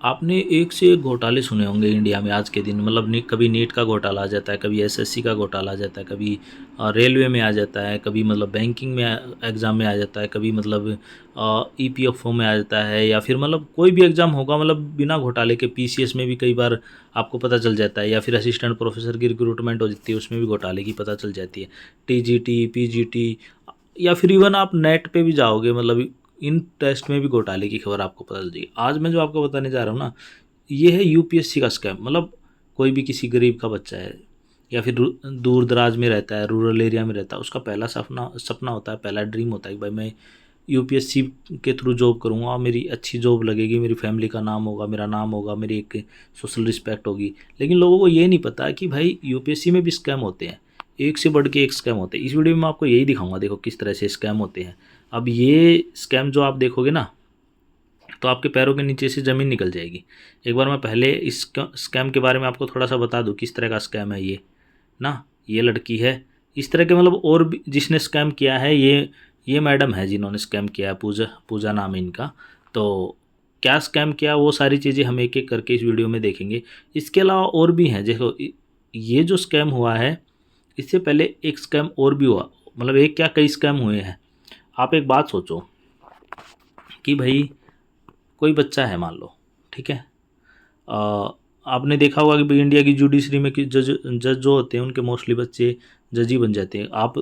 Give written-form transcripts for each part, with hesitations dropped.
आपने एक से एक घोटाले सुने होंगे इंडिया में आज के दिन। मतलब कभी नीट का घोटाला आ जाता है, कभी एसएससी का घोटाला आ जाता है, कभी रेलवे में आ जाता है, कभी मतलब बैंकिंग में एग्ज़ाम में आ जाता है, कभी मतलब ईपीएफओ में आ जाता है, या फिर मतलब कोई भी एग्ज़ाम होगा मतलब बिना घोटाले के पीसीएस में भी कई बार आपको पता चल जाता है, या फिर असिस्टेंट प्रोफेसर की रिक्रूटमेंट हो जाती है, उसमें भी घोटाले की पता चल जाती है। टीजीटी, पीजीटी, या फिर इवन आप नेट पे भी जाओगे, मतलब इन टेस्ट में भी घोटाले की खबर आपको पता चल जाएगी। आज मैं जो आपको बताने जा रहा हूँ ना, ये है यूपीएससी का स्कैम। मतलब कोई भी किसी गरीब का बच्चा है, या फिर दूर दराज में रहता है, रूरल एरिया में रहता है, उसका पहला सपना सपना होता है, पहला ड्रीम होता है कि भाई मैं यूपीएससी के थ्रू जॉब करूँगा, मेरी अच्छी जॉब लगेगी, मेरी फैमिली का नाम होगा, मेरा नाम होगा, मेरी एक सोशल रिस्पेक्ट होगी। लेकिन लोगों को ये नहीं पता कि भाई यूपीएससी में भी स्कैम होते हैं, एक से बढ़ के एक स्कैम होते हैं। इस वीडियो में मैं आपको यही दिखाऊंगा, देखो किस तरह से स्कैम होते हैं। अब ये स्कैम जो आप देखोगे ना, तो आपके पैरों के नीचे से ज़मीन निकल जाएगी। एक बार मैं पहले इस स्कैम के बारे में आपको थोड़ा सा बता दूं, किस तरह का स्कैम है ये ना। ये लड़की है, इस तरह के मतलब और भी जिसने स्कैम किया है, ये मैडम है जिन्होंने स्कैम किया है, पूजा पूजा नाम है इनका। तो क्या स्कैम किया, वो सारी चीज़ें हम एक एक करके इस वीडियो में देखेंगे। इसके अलावा और भी हैं, देखो ये जो स्कैम हुआ है, इससे पहले एक स्कैम और भी हुआ। मतलब एक क्या, कई स्कैम हुए हैं। आप एक बात सोचो कि भाई कोई बच्चा है मान लो, ठीक है। अ, आपने देखा होगा कि भाई इंडिया की जुडिशरी में कि जज जज जो होते हैं उनके मोस्टली बच्चे जज ही बन जाते हैं। आप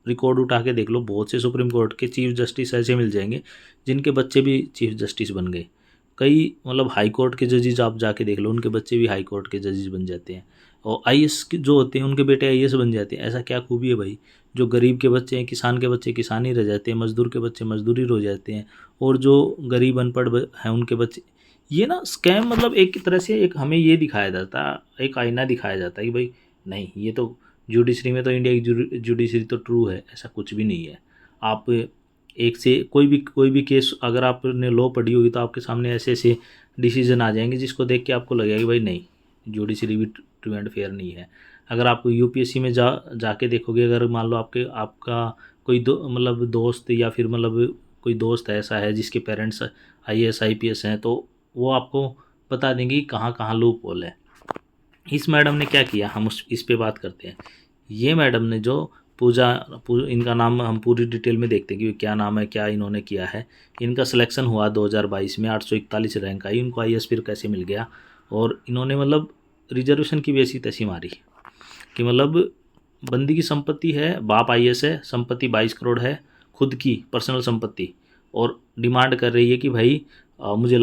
रिकॉर्ड उठा के देख लो, बहुत से सुप्रीम कोर्ट के चीफ जस्टिस ऐसे मिल जाएंगे जिनके बच्चे भी चीफ जस्टिस बन गए। कई मतलब हाई कोर्ट के जजेज आप जाके देख लो, उनके बच्चे भी हाई कोर्ट के जजेस बन जाते हैं। और आईएएस जो होते हैं उनके बेटे आईएएस बन जाते हैं। ऐसा क्या खूबी है भाई, जो गरीब के बच्चे हैं, किसान के बच्चे किसान ही रह जाते हैं, मजदूर के बच्चे मजदूरी रह जाते हैं, और जो गरीब अनपढ़ हैं उनके बच्चे। ये ना स्कैम, मतलब एक तरह से एक हमें ये दिखाया जाता है, एक आईना दिखाया जाता है कि भाई नहीं, ये तो जुडिशरी में तो इंडिया की जुडिशरी तो ट्रू है, ऐसा कुछ भी नहीं है। आप एक से कोई भी केस अगर आपने लॉ पढ़ी होगी तो आपके सामने ऐसे ऐसे डिसीजन आ जाएंगे जिसको देख के आपको लगेगा कि भाई नहीं, जुडिशरी भी ट्रू एंड फेयर नहीं है। अगर आप यूपीएससी में जाके देखोगे, अगर मान लो आपका कोई मतलब दोस्त, या फिर मतलब कोई दोस्त ऐसा है जिसके पेरेंट्स आईएएस आईपीएस हैं, तो वो आपको बता देंगे कि कहाँ कहाँ लूप होल है। इस मैडम ने क्या किया, हम इस पे बात करते हैं। ये मैडम ने जो इनका नाम हम पूरी डिटेल में देखते हैं कि क्या नाम है, क्या इन्होंने किया है। इनका सिलेक्शन हुआ 2022 में, 841 रैंक आई इनको, आईएएस फिर कैसे मिल गया। और इन्होंने मतलब रिजर्वेशन की भी ऐसी तैसी मारी कि मतलब बंदी की संपत्ति है, बाप आईएएस है, संपत्ति 22 करोड़ है, खुद की पर्सनल संपत्ति। और डिमांड कर रही है कि भाई मुझे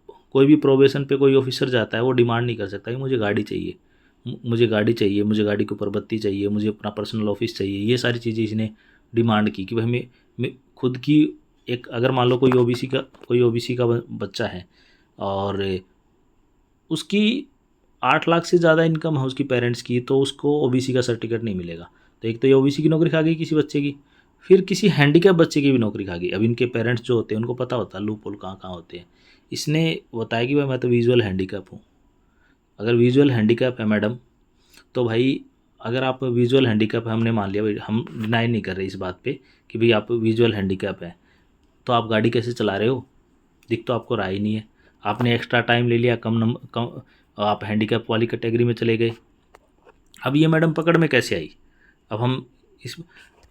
कोई भी प्रोबेशन पे कोई ऑफिसर जाता है, वो डिमांड नहीं कर सकता कि मुझे गाड़ी चाहिए, मुझे गाड़ी चाहिए, मुझे गाड़ी के ऊपर बत्ती चाहिए, मुझे अपना पर्सनल ऑफिस चाहिए। ये सारी चीज़ें इसने डिमांड की कि भाई मैं खुद की एक, अगर मान लो कोई ओबीसी का बच्चा है, और उसकी 8 लाख से ज़्यादा इनकम है उसकी पेरेंट्स की, तो उसको ओबीसी का सर्टिफिकेट नहीं मिलेगा। तो एक तो ये ओबीसी की नौकरी खा गई किसी बच्चे की, फिर किसी हैंडीकैप बच्चे की भी नौकरी खा गई। अब इनके पेरेंट्स जो होते हैं उनको पता होता है लूप होल कहाँ कहाँ होते हैं। इसने बताया कि भाई मैं तो विजुअल हैंडीकैप हूँ। अगर विजुअल हैंडीकैप है मैडम, तो भाई अगर आप विजुअल हैंडीकैप है, हमने मान लिया भाई, हम डिनाई नहीं कर रहे इस बात पे कि भाई आप विजुअल हैंडीकैप है, तो आप गाड़ी कैसे चला रहे हो? दिख तो आपको रहा ही नहीं है। आपने एक्स्ट्रा टाइम ले लिया, कम आप हैंडीकैप वाली कैटेगरी में चले गए। अब ये मैडम पकड़ में कैसे आई? अब हम इस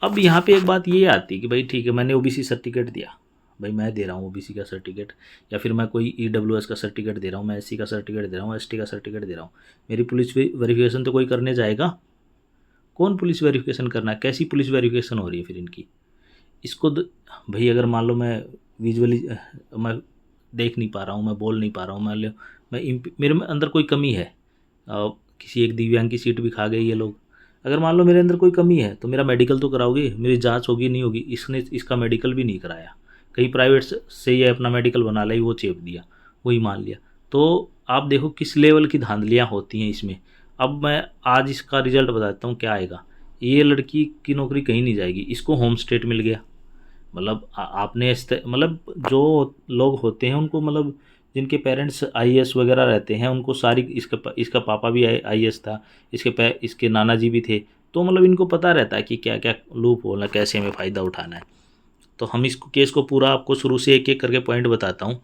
अब यहाँ पे एक बात ये आती कि भाई ठीक है, मैंने ओबीसी सर्टिफिकेट दिया, भाई मैं दे रहा हूँ ओबीसी का सर्टिफिकेट, या फिर मैं कोई ईडब्ल्यूएस का सर्टिफिकेट दे रहा हूँ, मैं एससी का सर्टिफिकेट दे रहा हूँ, एसटी का सर्टिफिकेट दे रहा हूँ। मेरी पुलिस वेरिफिकेशन तो कोई करने जाएगा? कौन पुलिस वेरिफिकेशन करना है? कैसी पुलिस वेरिफिकेशन हो रही है फिर इनकी? इसको भाई अगर मान लो मैं विजुअली मैं देख नहीं पा रहा हूँ, मैं बोल नहीं पा रहा हूँ, मेरे में अंदर कोई कमी है, किसी एक दिव्यांग की सीट भी खा गई ये लोग। अगर मान लो मेरे अंदर कोई कमी है तो मेरा मेडिकल तो कराओगे, मेरी जांच होगी नहीं होगी? इसने इसका मेडिकल भी नहीं कराया, कहीं प्राइवेट से ये अपना मेडिकल बना लाई, वो चेप दिया, वही मान लिया। तो आप देखो किस लेवल की धांधलियाँ होती हैं इसमें। अब मैं आज इसका रिजल्ट बताता हूँ क्या आएगा। ये लड़की की नौकरी कहीं नहीं जाएगी, इसको होम स्टेट मिल गया। मतलब आपने मतलब जो लोग होते हैं उनको, मतलब जिनके पेरेंट्स आईएएस वगैरह रहते हैं, उनको सारी इसका पापा भी आईएएस था, इसके नाना जी भी थे, तो मतलब इनको पता रहता है कि क्या क्या लूप होल है, कैसे हमें फ़ायदा उठाना है। तो हम इस केस को पूरा आपको शुरू से एक एक करके पॉइंट बताता हूँ।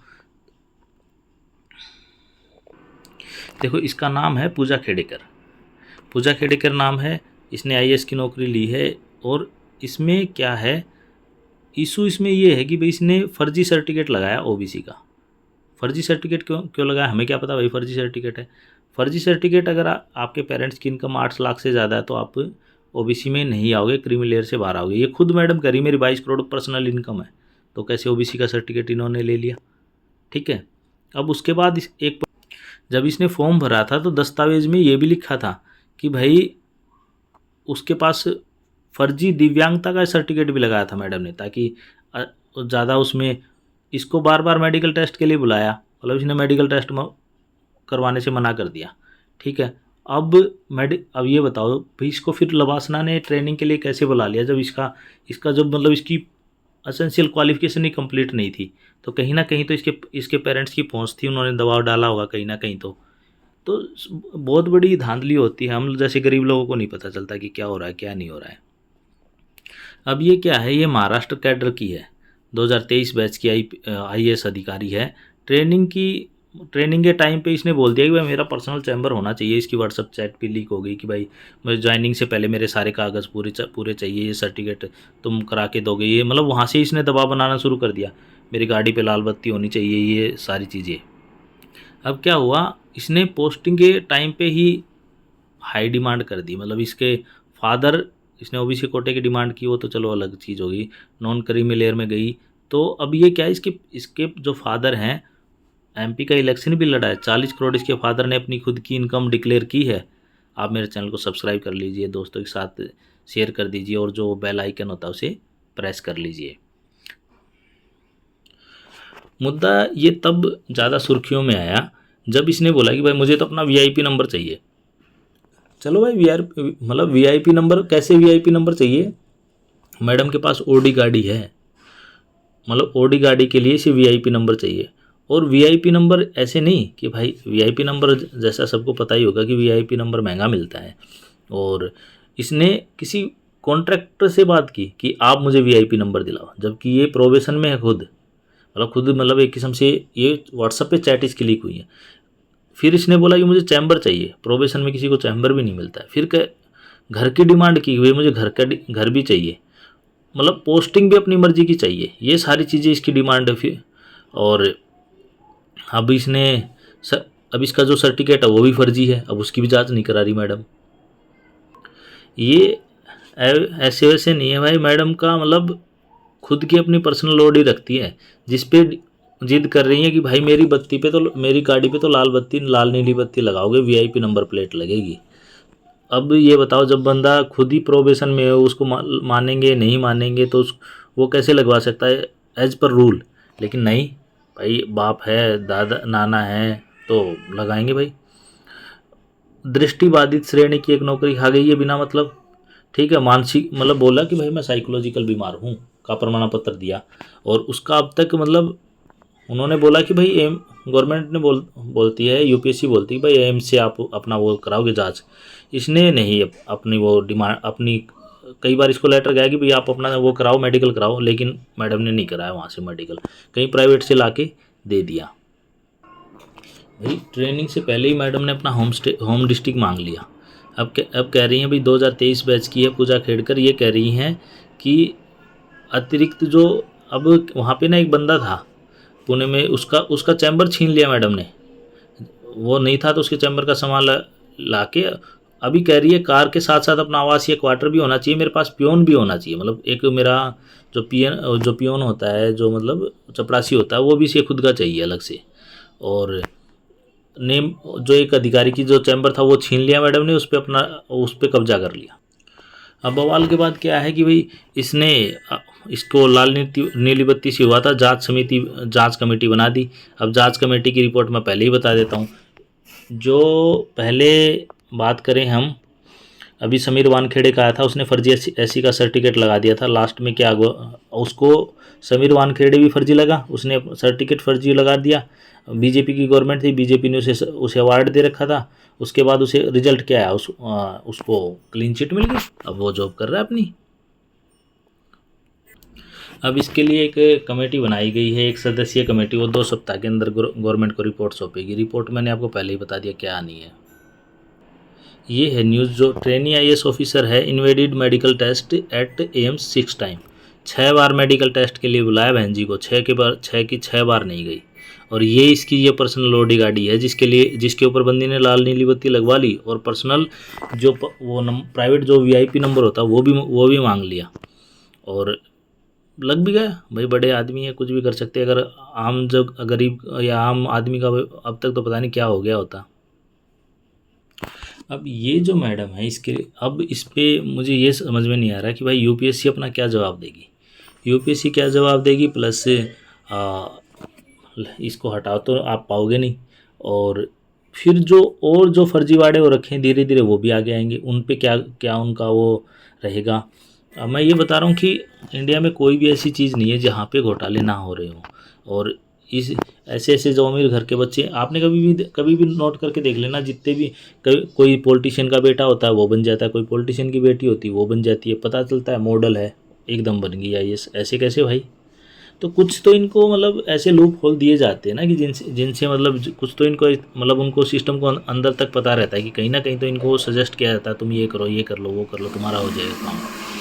देखो इसका नाम है पूजा खेड़ेकर। पूजा खेड़ेकर नाम है, इसने आईएएस की नौकरी ली है। और इसमें क्या है, इशू इसमें ये है कि भाई इसने फर्जी सर्टिफिकेट लगाया ओबीसी का। फर्जी सर्टिफिकेट क्यों क्यों लगाया, हमें क्या पता भाई फर्जी सर्टिफिकेट है। फर्जी सर्टिफिकेट अगर आपके पेरेंट्स की इनकम 8 लाख से ज़्यादा है तो आप ओबीसी में नहीं आओगे, क्रीमी लेयर से बाहर आओगे। ये खुद मैडम करी, मेरी 22 करोड़ पर्सनल इनकम है, तो कैसे ओबीसी का सर्टिफिकेट इन्होंने ले लिया। ठीक है। अब उसके बाद जब इसने फॉर्म भरा था तो दस्तावेज में ये भी लिखा था कि भाई उसके पास फर्जी दिव्यांगता का सर्टिफिकेट भी लगाया था मैडम ने, ताकि ज़्यादा उसमें इसको बार बार मेडिकल टेस्ट के लिए बुलाया, मतलब इसने मेडिकल टेस्ट करवाने से मना कर दिया। ठीक है। अब ये बताओ भाई इसको फिर लवासना ने ट्रेनिंग के लिए कैसे बुला लिया, जब इसका जब मतलब इसकी एसेंशियल क्वालिफिकेशन ही कंप्लीट नहीं थी। तो कहीं ना कहीं तो इसके पेरेंट्स की पहुंच थी, उन्होंने दबाव डाला होगा कहीं ना कहीं। तो बहुत बड़ी धांधली होती है, हम जैसे गरीब लोगों को नहीं पता चलता कि क्या हो रहा है क्या नहीं हो रहा है। अब ये क्या है, ये महाराष्ट्र कैडर की है, 2023 बैच की आईएएस अधिकारी है। ट्रेनिंग के टाइम पे इसने बोल दिया कि भाई मेरा पर्सनल चैम्बर होना चाहिए। इसकी व्हाट्सअप चैट भी लीक हो गई कि भाई मैं ज्वाइनिंग से पहले मेरे सारे कागज़ पूरे चाहिए, ये सर्टिफिकेट तुम करा के दोगे। ये मतलब वहाँ से इसने दबाव बनाना शुरू कर दिया, मेरी गाड़ी पे लाल बत्ती होनी चाहिए, ये सारी चीज़ें। अब क्या हुआ, इसने पोस्टिंग के टाइम पे ही हाई डिमांड कर दी। मतलब इसके फादर, इसने ओबीसी कोटे की डिमांड की, वो तो चलो अलग चीज़ होगी, नॉन क्रीमी लेयर में गई। तो अब ये क्या है, इसके जो फादर हैं, एमपी का इलेक्शन भी लड़ा है, 40 करोड़ इसके फादर ने अपनी खुद की इनकम डिक्लेयर की है। आप मेरे चैनल को सब्सक्राइब कर लीजिए, दोस्तों के साथ शेयर कर दीजिए, और जो बेल आइकन होता है उसे प्रेस कर लीजिए। मुद्दा ये तब ज़्यादा सुर्खियों में आया जब इसने बोला कि भाई मुझे तो अपना वीआईपी नंबर चाहिए। चलो भाई वीआईपी नंबर, कैसे वीआईपी नंबर चाहिए, मैडम के पास ओडी गाड़ी है, मतलब ओडी गाड़ी के लिए इसे वीआईपी नंबर चाहिए। और वीआईपी नंबर ऐसे नहीं कि भाई वीआईपी नंबर, जैसा सबको पता ही होगा कि वीआईपी नंबर महंगा मिलता है। और इसने किसी कॉन्ट्रैक्टर से बात की कि आप मुझे वीआईपी नंबर दिलाओ, जबकि ये प्रोबेशन में है खुद, मतलब एक किस्म से ये व्हाट्सएप पे चैट इसकी लीक हुई है। फिर इसने बोला कि मुझे चैम्बर चाहिए, प्रोबेशन में किसी को चैम्बर भी नहीं मिलता है। फिर घर की डिमांड की हुई, मुझे घर भी चाहिए, मतलब पोस्टिंग भी अपनी मर्जी की चाहिए। ये सारी चीज़ें इसकी डिमांड है। फिर और अब अब इसका जो सर्टिफिकेट है वो भी फर्जी है, अब उसकी भी जांच नहीं करा रही मैडम। ये ऐसे वैसे नहीं है भाई, मैडम का मतलब खुद की अपनी पर्सनल लोड ही रखती है, जिस पे जिद कर रही है कि भाई मेरी गाड़ी पे तो लाल नीली बत्ती लगाओगे, वीआईपी नंबर प्लेट लगेगी। अब ये बताओ, जब बंदा खुद ही प्रोबेशन में है, उसको मानेंगे नहीं मानेंगे, तो वो कैसे लगवा सकता है एज पर रूल। लेकिन नहीं भाई, बाप है, दादा नाना है तो लगाएंगे भाई। दृष्टिबाधित श्रेणी की एक नौकरी खा गई है बिना मतलब। ठीक है, मानसिक मतलब बोला कि भाई मैं साइकोलॉजिकल बीमार हूँ का प्रमाण पत्र दिया, और उसका अब तक मतलब उन्होंने बोला कि भाई एम गवर्नमेंट ने बोलती है, यूपीएससी बोलती है भाई एम्स से आप अपना वो कराओगे जांच। इसने नहीं अपनी वो डिमांड अपनी, कई बार इसको लेटर गया कि भाई आप अपना वो कराओ, मेडिकल कराओ, लेकिन मैडम ने नहीं कराया वहाँ से मेडिकल, कहीं प्राइवेट से लाके दे दिया। भाई ट्रेनिंग से पहले ही मैडम ने अपना होम डिस्ट्रिक्ट मांग लिया। अब कह रही हैं भाई 2023 बैच की है पूजा खेड़कर, ये कह रही हैं कि अतिरिक्त जो, अब वहाँ पे ना एक बंदा था पुणे में, उसका चैम्बर छीन लिया मैडम ने, वो नहीं था तो उसके चैम्बर का सामान ला के अभी कह रही है कार के साथ साथ अपना आवासीय क्वार्टर भी होना चाहिए, मेरे पास पियोन भी होना चाहिए। मतलब एक मेरा जो पियोन होता है, जो मतलब चपरासी होता है, वो भी इसे खुद का चाहिए अलग से। और नेम जो एक अधिकारी की जो चैम्बर था वो छीन लिया मैडम ने, उस पर कब्जा कर लिया। अब बवाल के बाद क्या है कि भाई इसको लाल नीली बत्ती से हुआ था, जांच कमेटी बना दी। अब जांच कमेटी की रिपोर्ट मैं पहले ही बता देता हूँ। जो पहले बात करें हम, अभी समीर वानखेड़े का आया था, उसने फर्जी एससी का सर्टिफिकेट लगा दिया था। लास्ट में क्या हुआ, उसको समीर वानखेड़े भी फर्जी लगा, उसने सर्टिफिकेट फर्जी लगा दिया। बीजेपी की गवर्नमेंट थी, बीजेपी ने उसे अवार्ड दे रखा था। उसके बाद उसे रिजल्ट क्या आया, उसको क्लीन चिट मिल गई, अब वो जॉब कर रहा है अपनी। अब इसके लिए एक कमेटी बनाई गई है, एक सदस्यीय कमेटी, वो 2 सप्ताह के अंदर गवर्नमेंट को रिपोर्ट सौंपेगी। रिपोर्ट मैंने आपको पहले ही बता दिया क्या आनी है। ये है न्यूज़, जो ट्रेनी आईएएस ऑफिसर है evaded medical test at AIIMS 6 time. 6 बार मेडिकल टेस्ट के लिए बुलाया बहन जी को, 6 बार नहीं गई। और ये इसकी ये पर्सनल बॉडी गाड़ी है जिसके ऊपर बंदी ने लाल नीली बत्ती लगवा ली, और पर्सनल जो प्राइवेट जो वीआईपी नंबर होता वो भी मांग लिया, और लग भी गया। भाई बड़े आदमी है, कुछ भी कर सकते हैं। अगर आम जब गरीब या आम आदमी का अब तक तो पता नहीं क्या हो गया होता। अब ये जो मैडम है इसके, अब इस पे मुझे ये समझ में नहीं आ रहा कि भाई यूपीएससी अपना क्या जवाब देगी, यूपीएससी क्या जवाब देगी, प्लस इसको हटाओ तो आप पाओगे नहीं। और फिर जो फर्जीवाड़े हो रखे हैं धीरे धीरे वो भी आगे आएंगे, उन पे क्या क्या उनका वो रहेगा। मैं ये बता रहा हूँ कि इंडिया में कोई भी ऐसी चीज़ नहीं है जहाँ पे घोटाले ना हो रहे हों। और इस ऐसे ऐसे जो अमीर घर के बच्चे, आपने कभी भी नोट करके देख लेना, जितने भी कोई पॉलिटिशियन का बेटा होता है वो बन जाता है, कोई पॉलिटिशियन की बेटी होती है वो बन जाती है, पता चलता है मॉडल है एकदम बन गई आईएएस। ऐसे कैसे भाई? तो कुछ तो इनको मतलब ऐसे लूप होल दिए जाते हैं ना कि जिनसे मतलब कुछ तो इनको मतलब उनको सिस्टम को अंदर तक पता रहता है कि कहीं ना कहीं तो इनको सजेस्ट किया जाता है तुम ये करो, ये कर लो, वो कर लो, तुम्हारा हो जाएगा काम।